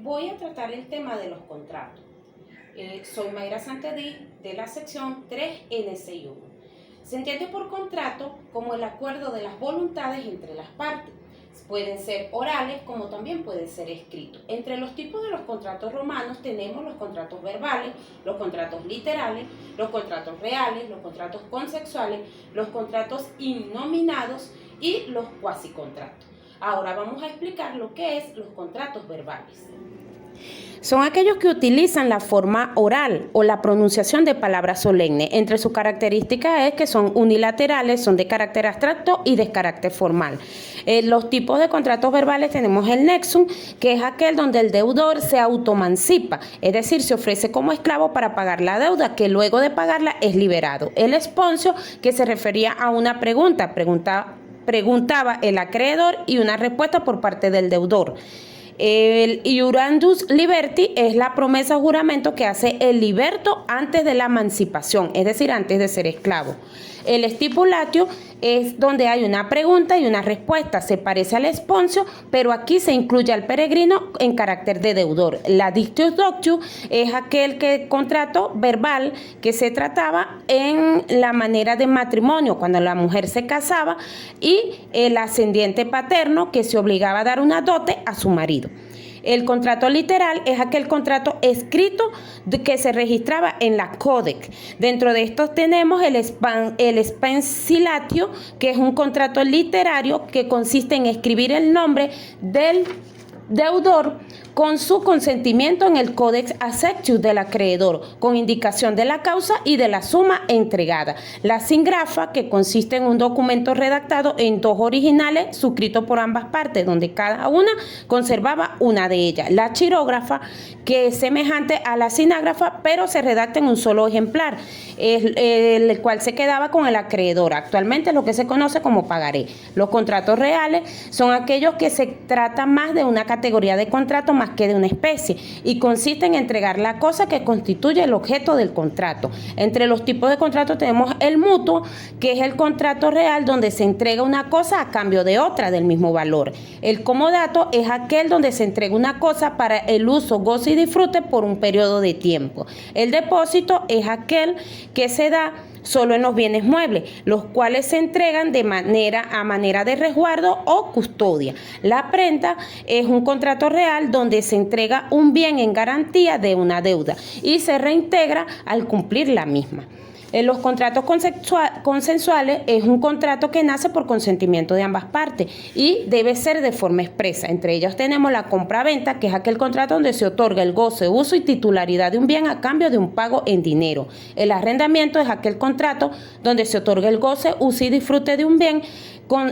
Voy a tratar el tema de los contratos. Soy Mayra Santedí de la sección 3N61. Se entiende por contrato como el acuerdo de las voluntades entre las partes. Pueden ser orales como también pueden ser escritos. Entre los tipos de los contratos romanos tenemos los contratos verbales, los contratos literales, los contratos reales, los contratos consensuales, los contratos innominados y los cuasicontratos. Ahora vamos a explicar lo que es los contratos verbales. Son aquellos que utilizan la forma oral o la pronunciación de palabras solemnes. Entre sus características es que son unilaterales, son de carácter abstracto y de carácter formal. Los tipos de contratos verbales tenemos el nexum, que es aquel donde el deudor se autoemancipa, es decir, se ofrece como esclavo para pagar la deuda, que luego de pagarla es liberado. El esponsio, que se refería a una preguntaba el acreedor y una respuesta por parte del deudor. El iurandus liberti es la promesa o juramento que hace el liberto antes de la emancipación, es decir, antes de ser esclavo. El stipulatio es donde hay una pregunta y una respuesta, se parece al esponsio, pero aquí se incluye al peregrino en carácter de deudor. La dictio doctio es aquel contrato verbal que se trataba en la manera de matrimonio, cuando la mujer se casaba, y el ascendiente paterno que se obligaba a dar una dote a su marido. El contrato literal es aquel contrato escrito que se registraba en la Codex. Dentro de estos tenemos el spensilatio, que es un contrato literario que consiste en escribir el nombre del deudor con su consentimiento en el Codex Acceptius del acreedor, con indicación de la causa y de la suma entregada. La singrafa, que consiste en un documento redactado en dos originales, suscrito por ambas partes, donde cada una conservaba una de ellas. La chirógrafa, que es semejante a la sinágrafa, pero se redacta en un solo ejemplar, el cual se quedaba con el acreedor. Actualmente es lo que se conoce como pagaré. Los contratos reales son aquellos que se trata más de una categoría de contrato más que de una especie, y consiste en entregar la cosa que constituye el objeto del contrato. Entre los tipos de contrato tenemos el mutuo, que es el contrato real donde se entrega una cosa a cambio de otra del mismo valor. El comodato es aquel donde se entrega una cosa para el uso, goce y disfrute por un periodo de tiempo. El depósito es aquel que se da solo en los bienes muebles, los cuales se entregan de manera de resguardo o custodia. La prenda es un contrato real donde se entrega un bien en garantía de una deuda y se reintegra al cumplir la misma. En los contratos consensuales es un contrato que nace por consentimiento de ambas partes y debe ser de forma expresa. Entre ellos tenemos la compra-venta, que es aquel contrato donde se otorga el goce, uso y titularidad de un bien a cambio de un pago en dinero. El arrendamiento es aquel contrato donde se otorga el goce, uso y disfrute de un bien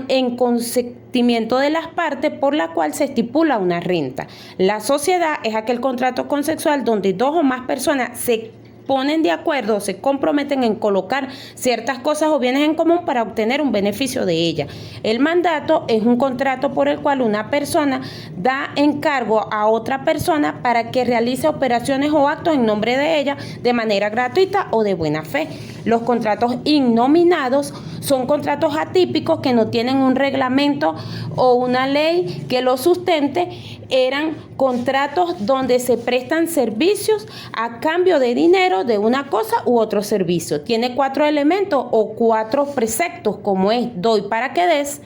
en consentimiento de las partes, por la cual se estipula una renta. La sociedad es aquel contrato consensual donde dos o más personas se ponen de acuerdo, se comprometen en colocar ciertas cosas o bienes en común para obtener un beneficio de ella. El mandato es un contrato por el cual una persona da encargo a otra persona para que realice operaciones o actos en nombre de ella de manera gratuita o de buena fe. Los contratos innominados son contratos atípicos que no tienen un reglamento o una ley que los sustente. Eran contratos donde se prestan servicios a cambio de dinero de una cosa u otro servicio. Tiene 4 elementos o 4 preceptos, como es: doy para que des,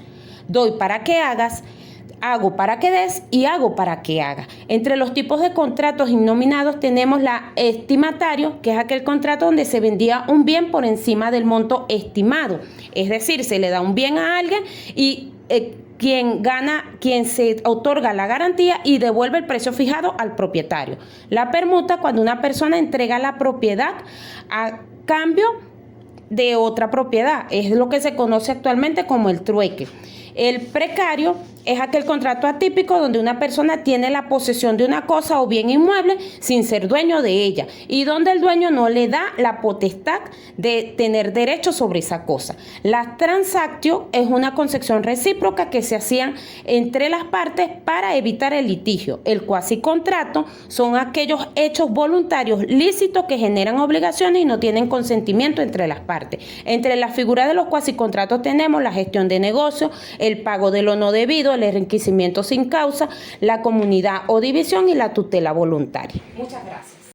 doy para que hagas, hago para que des y hago para que haga. Entre los tipos de contratos innominados tenemos la estimatario, que es aquel contrato donde se vendía un bien por encima del monto estimado. Es decir, se le da un bien a alguien y quien se otorga la garantía y devuelve el precio fijado al propietario. La permuta, cuando una persona entrega la propiedad a cambio de otra propiedad, es lo que se conoce actualmente como el trueque. El precario es aquel contrato atípico donde una persona tiene la posesión de una cosa o bien inmueble sin ser dueño de ella y donde el dueño no le da la potestad de tener derecho sobre esa cosa. La transactio es una concesión recíproca que se hacían entre las partes para evitar el litigio. El cuasicontrato son aquellos hechos voluntarios lícitos que generan obligaciones y no tienen consentimiento entre las partes. Entre las figuras de los cuasicontratos tenemos la gestión de negocios, el pago de lo no debido, el enriquecimiento sin causa, la comunidad o división y la tutela voluntaria. Muchas gracias.